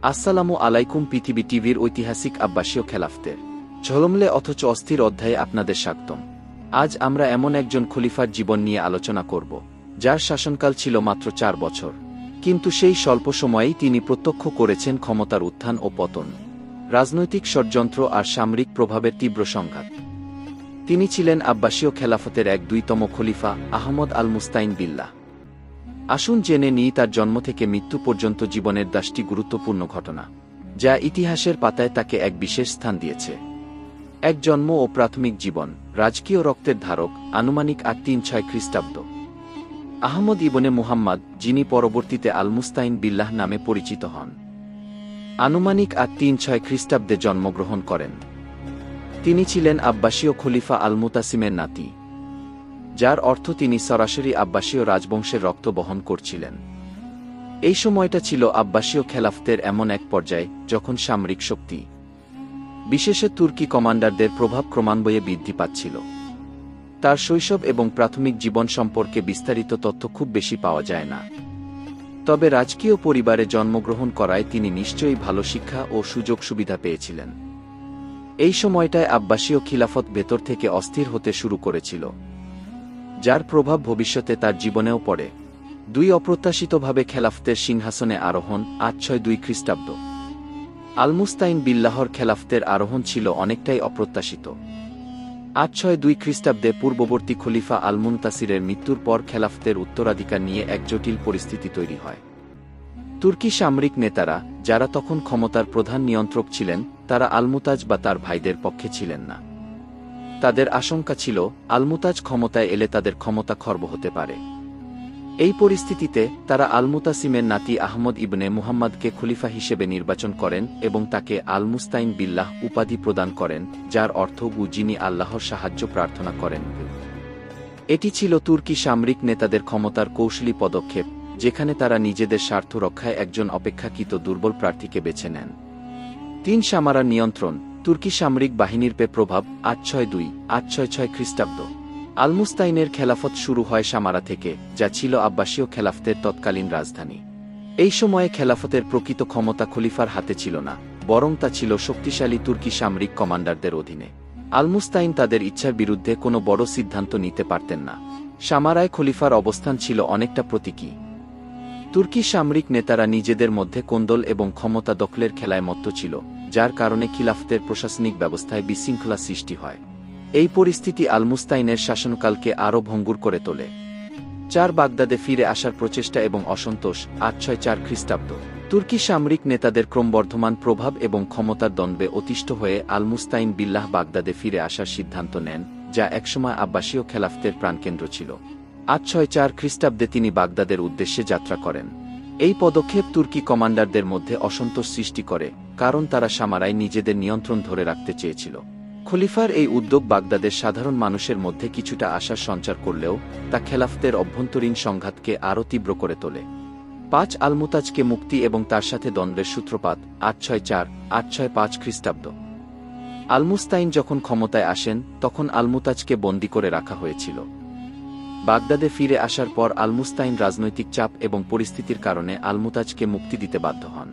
আসসালামু আলাইকুম। পৃথিবী টিভির ঐতিহাসিক আব্বাসীয় খেলাফতের ঝলমলে অথচ অস্থির অধ্যায়ে আপনাদের স্বাগতম। আজ আমরা এমন একজন খলিফার জীবন নিয়ে আলোচনা করব, যার শাসনকাল ছিল মাত্র 4 বছর, কিন্তু সেই স্বল্প সময়েই তিনি প্রত্যক্ষ করেছেন ক্ষমতার উত্থান ও পতন, রাজনৈতিক ষড়যন্ত্র আর সামরিক প্রভাবের তীব্র সংঘাত। তিনি ছিলেন আব্বাসীয় খেলাফতের এক 2তম খলিফা, আহমদ আল মুস্তাইন বিল্লাহ। আসুন জেনে নিই তার জন্ম থেকে মৃত্যু পর্যন্ত জীবনের 10টি গুরুত্বপূর্ণ ঘটনা, যা ইতিহাসের পাতায় তাকে এক বিশেষ স্থান দিয়েছে। এক জন্ম ও প্রাথমিক জীবন। রাজকীয় রক্তের ধারক, আনুমানিক 836 খ্রিস্টাব্দ। আহমদ ইবনে মুহাম্মদ, যিনি পরবর্তীতে আল মুস্তাইন বিল্লাহ নামে পরিচিত হন, আনুমানিক 836 খ্রিস্টাব্দে জন্মগ্রহণ করেন। তিনি ছিলেন আব্বাসীয় খলিফা আল মুতাসিমের নাতি, যার অর্থ তিনি সরাসরি আব্বাসীয় রাজবংশের রক্ত বহন করছিলেন। এই সময়টা ছিল আব্বাসীয় খেলাফতের এমন এক পর্যায়ে যখন সামরিক শক্তি, বিশেষত তুর্কি কমান্ডারদের প্রভাব ক্রমান্বয়ে বৃদ্ধি পাচ্ছিল। তার শৈশব এবং প্রাথমিক জীবন সম্পর্কে বিস্তারিত তথ্য খুব বেশি পাওয়া যায় না, তবে রাজকীয় পরিবারে জন্মগ্রহণ করায় তিনি নিশ্চয়ই ভালো শিক্ষা ও সুযোগ সুবিধা পেয়েছিলেন। এই সময়টায় আব্বাসীয় খিলাফত ভেতর থেকে অস্থির হতে শুরু করেছিল, যার প্রভাব ভবিষ্যতে তার জীবনেও পড়ে। 2 অপ্রত্যাশিতভাবে খেলাফতের সিংহাসনে আরোহণ। 862 খ্রিস্টাব্দ। আল মুস্তাইন বিল্লাহর খেলাফতের আরোহণ ছিল অনেকটাই অপ্রত্যাশিত। 862 খ্রিস্টাব্দে পূর্ববর্তী খলিফা আল মুনতাসিরের মৃত্যুর পর খেলাফতের উত্তরাধিকার নিয়ে এক জটিল পরিস্থিতি তৈরি হয়। তুর্কি সামরিক নেতারা, যারা তখন ক্ষমতার প্রধান নিয়ন্ত্রক ছিলেন, তারা আলমুতাজ বা তার ভাইদের পক্ষে ছিলেন না। তাদের আশঙ্কা ছিল আলমুতাজ ক্ষমতায় এলে তাদের ক্ষমতা খর্ব হতে পারে। এই পরিস্থিতিতে তারা আলমুতাসিমের নাতি আহমদ ইবনে মুহাম্মদকে খলিফা হিসেবে নির্বাচন করেন এবং তাকে আল মুস্তাইন বিল্লাহ উপাধি প্রদান করেন, যার অর্থ যিনি আল্লাহর সাহায্য প্রার্থনা করেন। এটি ছিল তুর্কি সামরিক নেতাদের ক্ষমতার কৌশলী পদক্ষেপ, যেখানে তারা নিজেদের স্বার্থ রক্ষায় একজন অপেক্ষাকৃত দুর্বল প্রার্থীকে বেছে নেন। 3 সামারার নিয়ন্ত্রণ। তুর্কি সামরিক বাহিনীর প্রভাব। 862-866 খ্রিস্টাব্দ। আল মুস্তাইনের খেলাফত শুরু হয় সামারা থেকে, যা ছিল আব্বাসীয় খেলাফতের তৎকালীন রাজধানী। এই সময়ে খেলাফতের প্রকৃত ক্ষমতা খলিফার হাতে ছিল না, বরং তা ছিল শক্তিশালী তুর্কি সামরিক কমান্ডারদের অধীনে। আল মুস্তাইন তাদের ইচ্ছার বিরুদ্ধে কোনো বড় সিদ্ধান্ত নিতে পারতেন না। সামারায় খলিফার অবস্থান ছিল অনেকটা প্রতীকী। তুর্কি সামরিক নেতারা নিজেদের মধ্যে কোন্দল এবং ক্ষমতা দখলের খেলায় মত্ত ছিল, যার কারণে খিলাফতের প্রশাসনিক ব্যবস্থায় বিশৃঙ্খলা সৃষ্টি হয়। এই পরিস্থিতি আল মুস্তাইনের শাসনকালকে আরও ভঙ্গুর করে তোলে। 4 বাগদাদে ফিরে আসার প্রচেষ্টা এবং অসন্তোষ। 864 খ্রিস্টাব্দ। তুর্কি সামরিক নেতাদের ক্রমবর্ধমান প্রভাব এবং ক্ষমতার দ্বন্দ্বে অতিষ্ঠ হয়ে আল মুস্তাইন বিল্লাহ বাগদাদে ফিরে আসার সিদ্ধান্ত নেন, যা একসময় আব্বাসীয় খেলাফতের প্রাণকেন্দ্র ছিল। 864 খ্রিস্টাব্দে তিনি বাগদাদের উদ্দেশ্যে যাত্রা করেন। এই পদক্ষেপ তুর্কি কমান্ডারদের মধ্যে অসন্তোষ সৃষ্টি করে, কারণ তারা সামারায় নিজেদের নিয়ন্ত্রণ ধরে রাখতে চেয়েছিল। খলিফার এই উদ্যোগ বাগদাদের সাধারণ মানুষের মধ্যে কিছুটা আশার সঞ্চার করলেও তা খেলাফতের অভ্যন্তরীণ সংঘাতকে আরও তীব্র করে তোলে। 5 আলমুতাজকে মুক্তি এবং তার সাথে দ্বন্দ্বের সূত্রপাত। 864-865 খ্রিস্টাব্দ। আলমুস্তাইন যখন ক্ষমতায় আসেন, তখন আলমুতাজকে বন্দী করে রাখা হয়েছিল। বাগদাদে ফিরে আসার পর আলমুস্তাইন রাজনৈতিক চাপ এবং পরিস্থিতির কারণে আলমুতাজকে মুক্তি দিতে বাধ্য হন।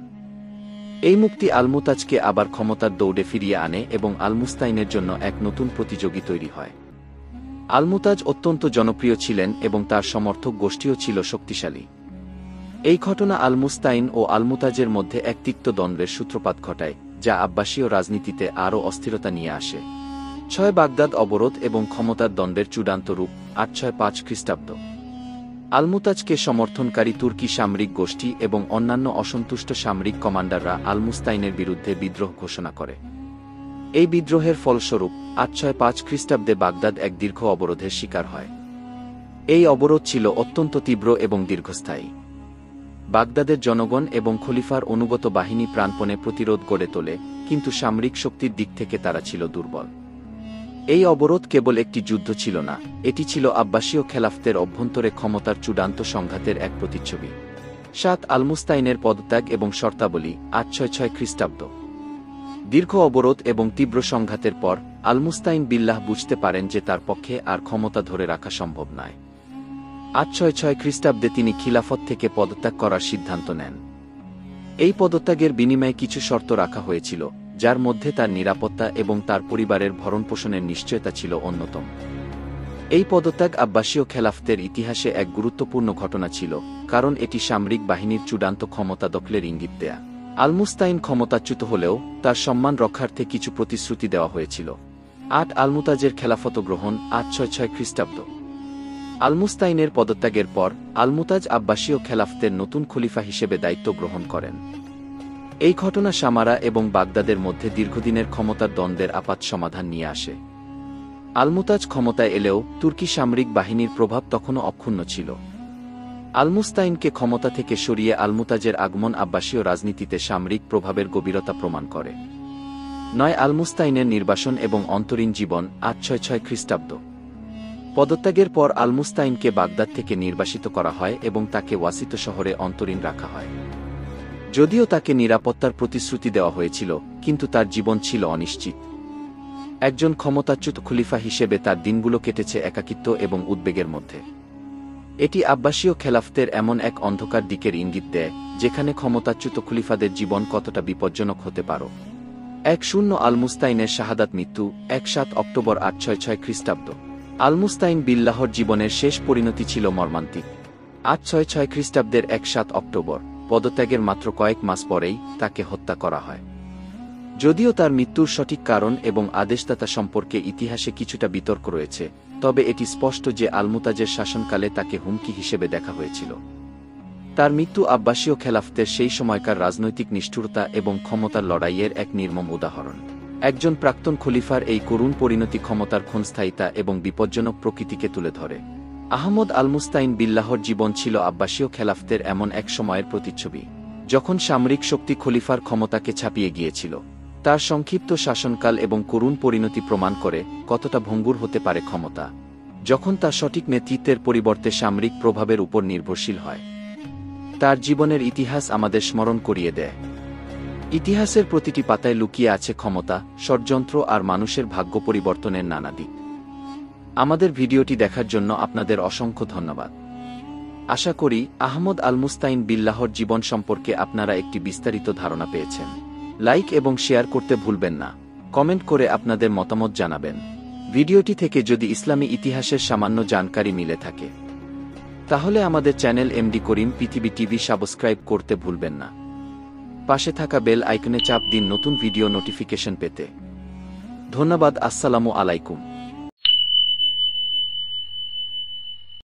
এই মুক্তি আলমুতাজকে আবার ক্ষমতার দৌড়ে ফিরিয়ে আনে এবং আলমুস্তাইনের জন্য এক নতুন প্রতিযোগী তৈরি হয়। আলমুতাজ অত্যন্ত জনপ্রিয় ছিলেন এবং তার সমর্থক গোষ্ঠীও ছিল শক্তিশালী। এই ঘটনা আলমুস্তাইন ও আলমুতাজের মধ্যে এক তিক্ত দ্বন্দ্বের সূত্রপাত ঘটায়, যা আব্বাসীয় রাজনীতিতে আরও অস্থিরতা নিয়ে আসে। 6 বাগদাদ অবরোধ এবং ক্ষমতার দ্বন্দ্বের চূড়ান্ত রূপ। 865 খ্রিস্টাব্দ। আলমুতাজকে সমর্থনকারী তুর্কি সামরিক গোষ্ঠী এবং অন্যান্য অসন্তুষ্ট সামরিক কমান্ডাররা আলমুস্তাইনের বিরুদ্ধে বিদ্রোহ ঘোষণা করে। এই বিদ্রোহের ফলস্বরূপ 865 খ্রিস্টাব্দে বাগদাদ এক দীর্ঘ অবরোধের শিকার হয়। এই অবরোধ ছিল অত্যন্ত তীব্র এবং দীর্ঘস্থায়ী। বাগদাদের জনগণ এবং খলিফার অনুগত বাহিনী প্রাণপণে প্রতিরোধ গড়ে তোলে, কিন্তু সামরিক শক্তির দিক থেকে তারা ছিল দুর্বল। এই অবরোধ কেবল একটি যুদ্ধ ছিল না, এটি ছিল আব্বাসীয় খেলাফতের অভ্যন্তরে ক্ষমতার চূড়ান্ত সংঘাতের এক প্রতিচ্ছবি। 7 আলমুস্তাইনের পদত্যাগ এবং শর্তাবলী। 866 খ্রিস্টাব্দ। দীর্ঘ অবরোধ এবং তীব্র সংঘাতের পর আলমুস্তাইন বিল্লাহ বুঝতে পারেন যে তার পক্ষে আর ক্ষমতা ধরে রাখা সম্ভব নয়। 866 খ্রিস্টাব্দে তিনি খিলাফত থেকে পদত্যাগ করার সিদ্ধান্ত নেন। এই পদত্যাগের বিনিময়ে কিছু শর্ত রাখা হয়েছিল, যার মধ্যে তার নিরাপত্তা এবং তার পরিবারের ভরণপোষণের নিশ্চয়তা ছিল অন্যতম। এই পদত্যাগ আব্বাসীয় খেলাফতের ইতিহাসে এক গুরুত্বপূর্ণ ঘটনা ছিল, কারণ এটি সামরিক বাহিনীর চূড়ান্ত ক্ষমতা দখলের ইঙ্গিত দেয়া। আল-মুস্তাইন ক্ষমতাচ্যুত হলেও তার সম্মান রক্ষার্থে কিছু প্রতিশ্রুতি দেওয়া হয়েছিল। ৮ আল-মুতাজের খেলাফত গ্রহণ ৮৬৬ খ্রিস্টাব্দ। আল-মুস্তাইনের পদত্যাগের পর আল-মুতাজ আব্বাসীয় খেলাফতের নতুন খলিফা হিসেবে দায়িত্ব গ্রহণ করেন। এই ঘটনা সামারা এবং বাগদাদের মধ্যে দীর্ঘদিনের ক্ষমতার দ্বন্দ্বের আপাত সমাধান নিয়ে আসে। আল-মুতাজ ক্ষমতায় এলেও তুর্কি সামরিক বাহিনীর প্রভাব তখনও অক্ষুণ্ণ ছিল। আল-মুস্তাইনকে ক্ষমতা থেকে সরিয়ে আল-মুতাজের আগমন আব্বাসীয় রাজনীতিতে সামরিক প্রভাবের গভীরতা প্রমাণ করে। ৯ আল-মুস্তাইনের নির্বাসন এবং অন্তরীণ জীবন ৮৬৬ খ্রিস্টাব্দ। পদত্যাগের পর আল-মুস্তাইনকে বাগদাদ থেকে নির্বাসিত করা হয় এবং তাকে ওয়াসিত শহরে অন্তরীণ রাখা হয়। যদিও তাকে নিরাপত্তার প্রতিশ্রুতি দেওয়া হয়েছিল, কিন্তু তার জীবন ছিল অনিশ্চিত। একজন ক্ষমতাচ্যুত খলিফা হিসেবে তার দিনগুলো কেটেছে একাকিত্ব এবং উদ্বেগের মধ্যে। এটি আব্বাসীয় খেলাফতের এমন এক অন্ধকার দিকের ইঙ্গিত দেয়, যেখানে ক্ষমতাচ্যুত খলিফাদের জীবন কতটা বিপজ্জনক হতে পারে। ১ আল-মুস্তাইনের শাহাদাত মৃত্যু ১ অক্টোবর ৮৬৬ খ্রিস্টাব্দ। আল-মুস্তাইন বিল্লাহর জীবনের শেষ পরিণতি ছিল মর্মান্তিক। ৮৬৬ খ্রিস্টাব্দের ১ অক্টোবর পদত্যাগের মাত্র কয়েক মাস পরেই তাকে হত্যা করা হয়। যদিও তার মৃত্যুর সঠিক কারণ এবং আদেশদাতা সম্পর্কে ইতিহাসে কিছুটা বিতর্ক রয়েছে, তবে এটি স্পষ্ট যে আল-মুতাজের শাসনকালে তাকে হুমকি হিসেবে দেখা হয়েছিল। তার মৃত্যু আব্বাসীয় খেলাফতের সেই সময়কার রাজনৈতিক নিষ্ঠুরতা এবং ক্ষমতার লড়াইয়ের এক নির্মম উদাহরণ। একজন প্রাক্তন খলিফার এই করুণ পরিণতি ক্ষমতার ক্ষণস্থায়িতা এবং বিপজ্জনক প্রকৃতিকে তুলে ধরে। আহমদ আল-মুস্তাইন বিল্লাহর জীবন ছিল আব্বাসীয় খেলাফতের এমন এক সময়ের প্রতিচ্ছবি, যখন সামরিক শক্তি খলিফার ক্ষমতাকে ছাপিয়ে গিয়েছিল। তার সংক্ষিপ্ত শাসনকাল এবং করুণ পরিণতি প্রমাণ করে কতটা ভঙ্গুর হতে পারে ক্ষমতা, যখন তা সঠিক নেতৃত্বের পরিবর্তে সামরিক প্রভাবের উপর নির্ভরশীল হয়। তার জীবনের ইতিহাস আমাদের স্মরণ করিয়ে দেয়, ইতিহাসের প্রতিটি পাতায় লুকিয়ে আছে ক্ষমতা, ষড়যন্ত্র আর মানুষের ভাগ্য পরিবর্তনের নানা দিক। আমাদের ভিডিওটি দেখার জন্য আপনাদের অসংখ্য ধন্যবাদ। আশা করি আহমদ আল-মুস্তাইন বিল্লাহর জীবন সম্পর্কে আপনারা একটি বিস্তারিত ধারণা পেয়েছেন। লাইক এবং শেয়ার করতে ভুলবেন না। কমেন্ট করে আপনাদের মতামত জানাবেন। ভিডিওটি থেকে যদি ইসলামী ইতিহাসের সামান্য জানকারি মিলে থাকে, তাহলে আমাদের চ্যানেল এমডি করিম পৃথিবী টিভি সাবস্ক্রাইব করতে ভুলবেন না। পাশে থাকা বেল আইকনে চাপ দিন নতুন ভিডিও নোটিফিকেশন পেতে। ধন্যবাদ। আসসালামু আলাইকুম।